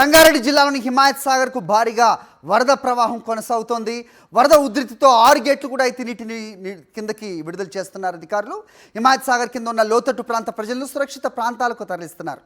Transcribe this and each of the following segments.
రంగారెడ్డి జిల్లాలోని హిమాయత్ సాగర్ కు భారీగా వరద ప్రవాహం కొనసాగుతోంది. వరద ఉధృతితో 6 గేట్లు కూడా అయితే నీటిని కిందకి విడుదల చేస్తున్నారు అధికారులు. హిమాయత్ సాగర్ కింద ఉన్న లోతట్టు ప్రాంత ప్రజలను సురక్షిత ప్రాంతాలకు తరలిస్తున్నారు.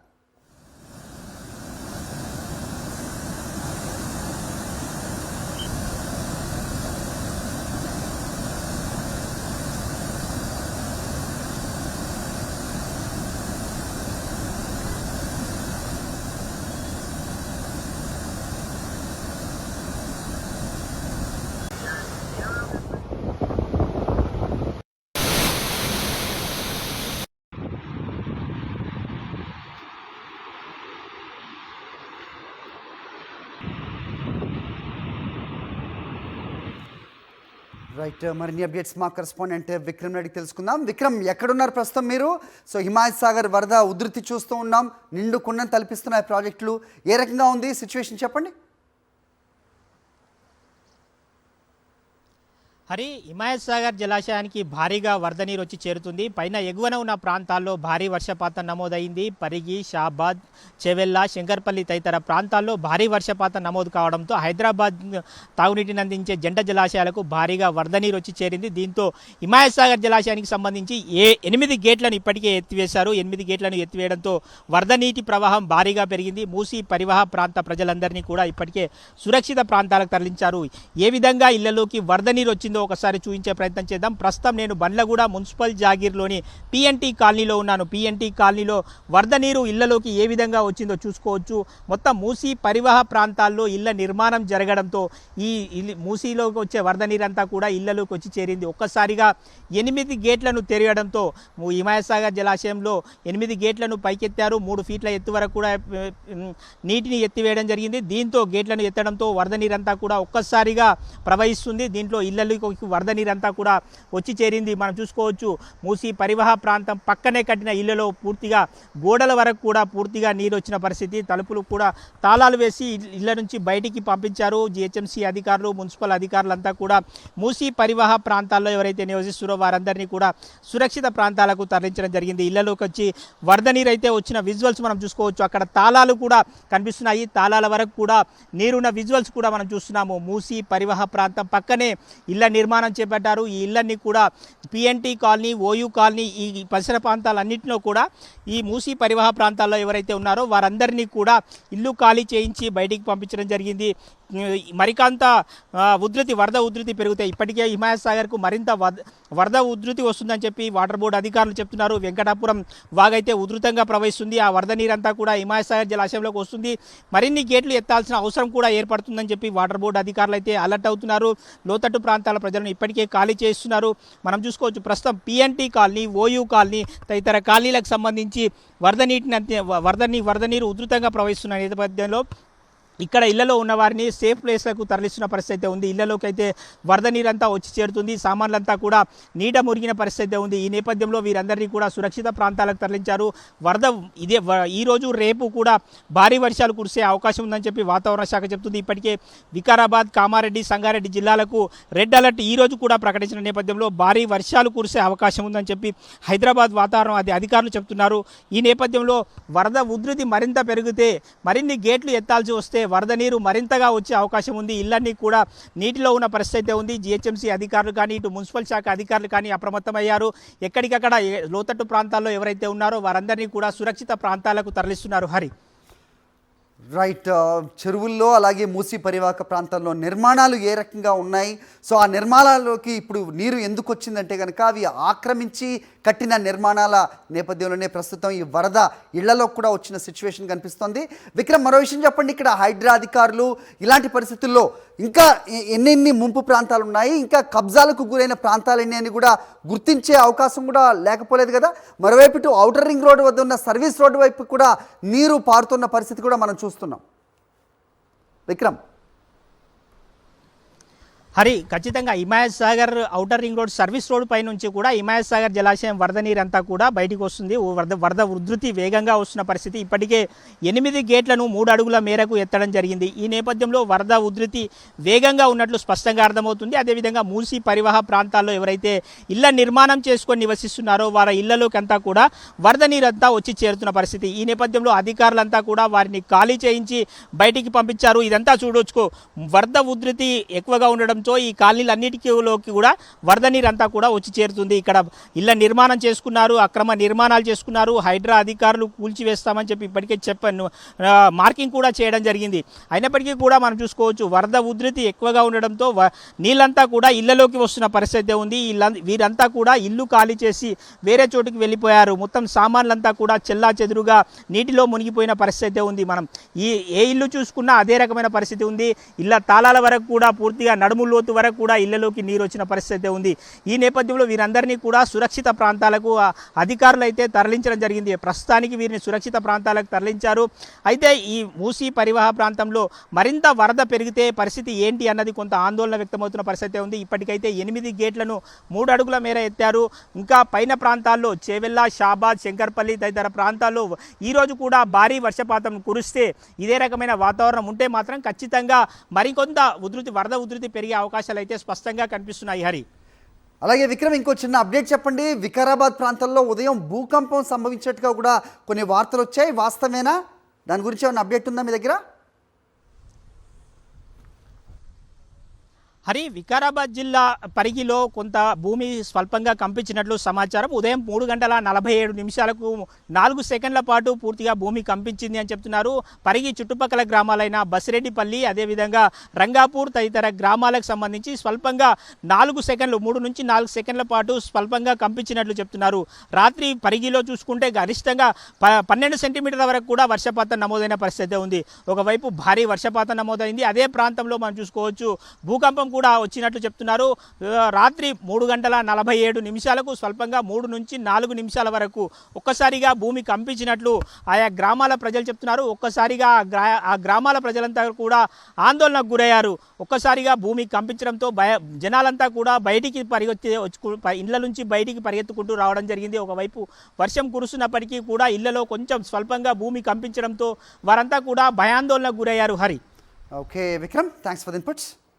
రైట్, మరిన్ని అప్డేట్స్ మా కరెస్పాండెంట్ విక్రమ్ రెడ్డికి తెలుసుకుందాం. విక్రమ్, ఎక్కడున్నారు ప్రస్తుతం మీరు? సో హిమాయత్ సాగర్ వరద ఉధృతి చూస్తూ ఉన్నాం, నిండు కుండను తలపిస్తున్నాయి ప్రాజెక్టులు. ఏ రకంగా ఉంది సిచ్యువేషన్ చెప్పండి. హరి, హిమాయత్ సాగర్ జలాశయానికి భారీగా వరద నీరు వచ్చి చేరుతుంది. పైన ఎగువన ఉన్న ప్రాంతాల్లో భారీ వర్షపాతం నమోదైంది. పరిగి, షాబాద్, చెవెల్లా, శంకర్పల్లి తదితర ప్రాంతాల్లో భారీ వర్షపాతం నమోదు కావడంతో హైదరాబాద్ తాగునీటిని అందించే జంట జలాశయాలకు భారీగా వరద నీరు వచ్చి చేరింది. దీంతో హిమాయత్ సాగర్ జలాశయానికి సంబంధించి 8 గేట్లను ఇప్పటికే ఎత్తివేశారు. 8 గేట్లను ఎత్తివేయడంతో వరద నీటి ప్రవాహం భారీగా పెరిగింది. మూసీ పరివాహ ప్రాంత ప్రజలందరినీ కూడా ఇప్పటికే సురక్షిత ప్రాంతాలకు తరలించారు. ఏ విధంగా ఇళ్లలోకి వరద నీరు వచ్చింది ఒకసారి చూపించే ప్రయత్నం చేద్దాం. ప్రస్తుతం నేను బండ్లగూడ మున్సిపల్ జాగీర్లోని పిఎన్టీ కాలనీలో ఉన్నాను. పిఎన్టీ కాలనీలో వరద నీరు ఇళ్లలోకి ఏ విధంగా వచ్చిందో చూసుకోవచ్చు. మొత్తం మూసీ పరివాహ ప్రాంతాల్లో ఇళ్ల నిర్మాణం జరగడంతో ఈ మూసీలోకి వచ్చే వరద నీరంతా కూడా ఇళ్లలోకి వచ్చి చేరింది. ఒక్కసారిగా 8 గేట్లను తెరవడంతో హిమాయత్ సాగర్ జలాశయంలో 8 గేట్లను పైకెత్తారు. 3 ఫీట్ల ఎత్తు వరకు కూడా నీటిని ఎత్తివేయడం జరిగింది. దీంతో గేట్లను ఎత్తడంతో వరద నీరంతా కూడా ఒక్కసారిగా ప్రవహిస్తుంది. దీంట్లో ఇళ్లలోకి వరద నీరంతా కూడా వచ్చి చేరింది. మనం చూసుకోవచ్చు, మూసీ పరివాహ ప్రాంతం పక్కనే కట్టిన ఇళ్లలో పూర్తిగా గోడల వరకు కూడా పూర్తిగా నీరు వచ్చిన పరిస్థితి. తలుపులు కూడా తాళాలు వేసి ఇళ్ల నుంచి బయటికి పంపించారు. జిహెచ్ఎంసీ అధికారులు, మున్సిపల్ అధికారులంతా కూడా మూసీ పరివాహ ప్రాంతాల్లో ఎవరైతే నివసిస్తారో వారందరినీ కూడా సురక్షిత ప్రాంతాలకు తరలించడం జరిగింది. ఇళ్లలోకి వచ్చి వరద నీరు అయితే వచ్చిన విజువల్స్ మనం చూసుకోవచ్చు. అక్కడ తాళాలు కూడా కనిపిస్తున్నాయి. తాళాల వరకు కూడా నీరున్న విజువల్స్ కూడా మనం చూస్తున్నాము. మూసీ పరివాహ ప్రాంతం పక్కనే ఇళ్ల నిర్మాణం చేపట్టారు. ఈ ఇళ్లన్నీ కూడా పిఎన్టీ కాలనీ, ఓయూ కాలనీ, ఈ పరిసర ప్రాంతాలన్నింటిలో కూడా ఈ మూసీ పరివాహ ప్రాంతాల్లో ఎవరైతే ఉన్నారో వారందరినీ కూడా ఇల్లు ఖాళీ చేయించి బయటికి పంపించడం జరిగింది. మరికంత వరద ఉధృతి పెరుగుతాయి. ఇప్పటికే హిమాయత్ సాగర్కు మరింత వరద ఉధృతి వస్తుందని చెప్పి వాటర్ బోర్డు అధికారులు చెప్తున్నారు. వెంకటాపురం వాగైతే ఉధృతంగా ప్రవహిస్తుంది. ఆ వరద నీరంతా కూడా హిమాయత్ సాగర్ జలాశయంలోకి వస్తుంది. మరిన్ని గేట్లు ఎత్తాల్సిన అవసరం కూడా ఏర్పడుతుందని చెప్పి వాటర్ బోర్డు అధికారులు అయితే అలర్ట్ అవుతున్నారు. లోతట్టు ప్రాంతాల ప్రజలను ఇప్పటికే ఖాళీ చేస్తున్నారు. మనం చూసుకోవచ్చు, ప్రస్తుతం పిఎన్టీ కాలనీ, ఓయూ కాలనీ తదితర కాలనీలకు సంబంధించి వరద నీరు ఉధృతంగా ప్రవహిస్తున్న నేపథ్యంలో ఇక్కడ ఇళ్లలో ఉన్న వారిని సేఫ్ ప్లేస్లకు తరలిస్తున్న పరిస్థితి ఉంది. ఇళ్లలోకి అయితే వరద నీరంతా వచ్చి చేరుతుంది. సామాన్లంతా కూడా నీట మురిగిన పరిస్థితి ఉంది. ఈ నేపథ్యంలో వీరందరినీ కూడా సురక్షిత ప్రాంతాలకు తరలించారు. వరద ఈరోజు రేపు కూడా భారీ వర్షాలు కురిసే అవకాశం ఉందని చెప్పి వాతావరణ శాఖ చెబుతుంది. ఇప్పటికే వికారాబాద్, కామారెడ్డి, సంగారెడ్డి జిల్లాలకు రెడ్ అలర్ట్ ఈరోజు కూడా ప్రకటించిన నేపథ్యంలో భారీ వర్షాలు కురిసే అవకాశం ఉందని చెప్పి హైదరాబాద్ వాతావరణ అధికారులు చెబుతున్నారు. ఈ నేపథ్యంలో వరద ఉధృతి మరింత పెరిగితే మరిన్ని గేట్లు ఎత్తాల్సి వస్తే వరద నీరు మరింతగా వచ్చే అవకాశం ఉంది. ఇళ్లన్నీ కూడా నీటిలో ఉన్న పరిస్థితి ఉంది. జిహెచ్ఎంసీ అధికారులు కానీ, ఇటు మున్సిపల్ శాఖ అధికారులు కానీ అప్రమత్తమయ్యారు. ఎక్కడికక్కడ లోతట్టు ప్రాంతాల్లో ఎవరైతే ఉన్నారో వారందరినీ కూడా సురక్షిత ప్రాంతాలకు తరలిస్తున్నారు. హరి, రైట్, చెరువుల్లో అలాగే మూసీ పరివాహక ప్రాంతంలో నిర్మాణాలు ఏ రకంగా ఉన్నాయి? సో ఆ నిర్మాణాల్లోకి ఇప్పుడు నీరు ఎందుకు వచ్చిందంటే కనుక అవి ఆక్రమించి కట్టిన నిర్మాణాల నేపథ్యంలోనే ప్రస్తుతం ఈ వరద ఇళ్లలో కూడా వచ్చిన సిచ్యువేషన్ కనిపిస్తోంది. విక్రమ్, మరో విషయం చెప్పండి. ఇక్కడ హైడ్రా అధికారులు ఇలాంటి పరిస్థితుల్లో ఇంకా ఎన్నెన్ని ముంపు ప్రాంతాలు ఉన్నాయి, ఇంకా కబ్జాలకు గురైన ప్రాంతాలు ఎన్ని అని కూడా గుర్తించే అవకాశం కూడా లేకపోలేదు కదా. మరోవైపు ఇటు ఔటర్ రింగ్ రోడ్డు వద్ద ఉన్న సర్వీస్ రోడ్డు వైపు కూడా నీరు పారుతున్న పరిస్థితి కూడా మనం చూస్తున్నాం. విక్రమ్, హరి ఖచ్చితంగా Himayat Sagar outer ring road service road పై నుంచి కూడా హిమాయత్ సాగర్ జలాశయం వరద నీరంతా కూడా బయటికి వస్తుంది. వరద ఉధృతి వేగంగా వస్తున్న పరిస్థితి. ఇప్పటికే 8 గేట్లను 3 అడుగుల మేరకు ఎత్తడం జరిగింది. ఈ నేపథ్యంలో వరద ఉధృతి వేగంగా ఉన్నట్లు స్పష్టంగా అర్థమవుతుంది. అదేవిధంగా మూసీ పరివాహ ప్రాంతాల్లో ఎవరైతే ఇళ్ల నిర్మాణం చేసుకొని నివసిస్తున్నారో వారి ఇళ్లలోకి అంతా కూడా వరద నీరంతా వచ్చి చేరుతున్న పరిస్థితి. ఈ నేపథ్యంలో అధికారులంతా కూడా వారిని ఖాళీ చేయించి బయటికి పంపించారు. ఇదంతా చూడొచ్చు. వరద ఉధృతి ఎక్కువగా ఉండడం ఈ కాలనీలన్నిటిలోకి కూడా వరద నీరంతా కూడా వచ్చి చేరుతుంది. ఇక్కడ ఇళ్ల నిర్మాణం చేసుకున్నారు, అక్రమ నిర్మాణాలు చేసుకున్నారు. హైడ్రా అధికారులు కూల్చివేస్తామని చెప్పి ఇప్పటికే చెప్పాను, మార్కింగ్ కూడా చేయడం జరిగింది. అయినప్పటికీ కూడా మనం చూసుకోవచ్చు వరద ఉధృతి ఎక్కువగా ఉండడంతో నీళ్ళంతా కూడా ఇళ్లలోకి వస్తున్న పరిస్థితి ఉంది. వీరంతా కూడా ఇల్లు ఖాళీ చేసి వేరే చోటుకి వెళ్ళిపోయారు. మొత్తం సామాన్లంతా కూడా చెల్లా చెదురుగా నీటిలో మునిగిపోయిన పరిస్థితి ఉంది. మనం ఏ ఇల్లు చూసుకున్నా అదే రకమైన పరిస్థితి ఉంది. ఇళ్ల తాళాల వరకు కూడా పూర్తిగా నడుములు లోతు వరకు కూడా ఇళ్లలోకి నీరు వచ్చిన పరిస్థితి ఉంది. ఈ నేపథ్యంలో వీరందరినీ కూడా సురక్షిత ప్రాంతాలకు అధికారులు అయితే తరలించడం జరిగింది. ప్రస్తుతానికి వీరిని సురక్షిత ప్రాంతాలకు తరలించారు. అయితే ఈ మూసీ పరివాహ ప్రాంతంలో మరింత వరద పెరిగితే పరిస్థితి ఏంటి అన్నది కొంత ఆందోళన వ్యక్తమవుతున్న పరిస్థితి ఉంది. ఇప్పటికైతే 8 గేట్లను 3 అడుగుల మేర ఎత్తారు. ఇంకా పైన ప్రాంతాల్లో చేవెళ్ళ, షాబాద్, శంకర్పల్లి తదితర ప్రాంతాల్లో ఈరోజు కూడా భారీ వర్షపాతం కురిస్తే ఇదే రకమైన వాతావరణం ఉంటే మాత్రం ఖచ్చితంగా మరికొంత వరద ఉధృతి పెరిగే అవకాశాలు అయితే స్పష్టంగా కనిపిస్తున్నాయి. హరి, అలాగే విక్రమ్, ఇంకో చిన్న అప్డేట్ చెప్పండి. వికారాబాద్ ప్రాంతంలో ఉదయం భూకంపం సంభవించినట్టుగా కూడా కొన్ని వార్తలు వచ్చాయి, వాస్తవేనా? దాని గురించి ఏమైనా అప్డేట్ ఉందా మీ దగ్గర? హరి, వికారాబాద్ జిల్లా పరిగిలో కొంత భూమి స్వల్పంగా కంపించినట్లు సమాచారం. ఉదయం 3:47 4 సెకండ్ల పాటు పూర్తిగా భూమి కంపించింది అని చెప్తున్నారు. పరిగి చుట్టుపక్కల గ్రామాలైన బసిరెడ్డిపల్లి, అదేవిధంగా రంగాపూర్ తదితర గ్రామాలకు సంబంధించి స్వల్పంగా 3 నుంచి 4 సెకండ్ల పాటు స్వల్పంగా కంపించినట్లు చెప్తున్నారు. రాత్రి పరిగిలో చూసుకుంటే గరిష్టంగా 12 సెంటీమీటర్ల వరకు కూడా వర్షపాతం నమోదైన పరిస్థితి ఉంది. ఒకవైపు భారీ వర్షపాతం నమోదైంది. అదే ప్రాంతంలో మనం చూసుకోవచ్చు భూకంపం కూడా వచ్చినట్లు చెప్తున్నారు. రాత్రి 3:47 స్వల్పంగా 3 నుంచి 4 నిమిషాల వరకు ఒక్కసారిగా భూమి కంపించినట్లు ఆయా గ్రామాల ప్రజలు చెప్తున్నారు. ఒక్కసారిగా ఆ గ్రామాల ప్రజలంతా కూడా ఆందోళనకు గురయ్యారు. ఒక్కసారిగా భూమి కంపించడంతో జనాలంతా కూడా బయటికి ఇళ్ల నుంచి బయటికి పరిగెత్తుకుంటూ రావడం జరిగింది. ఒకవైపు వర్షం కురుస్తున్నప్పటికీ కూడా ఇళ్లలో కొంచెం స్వల్పంగా భూమి కంపించడంతో వారంతా కూడా భయాందోళనకు గురయ్యారు. Hari, okay Vikram, thanks for the inputs.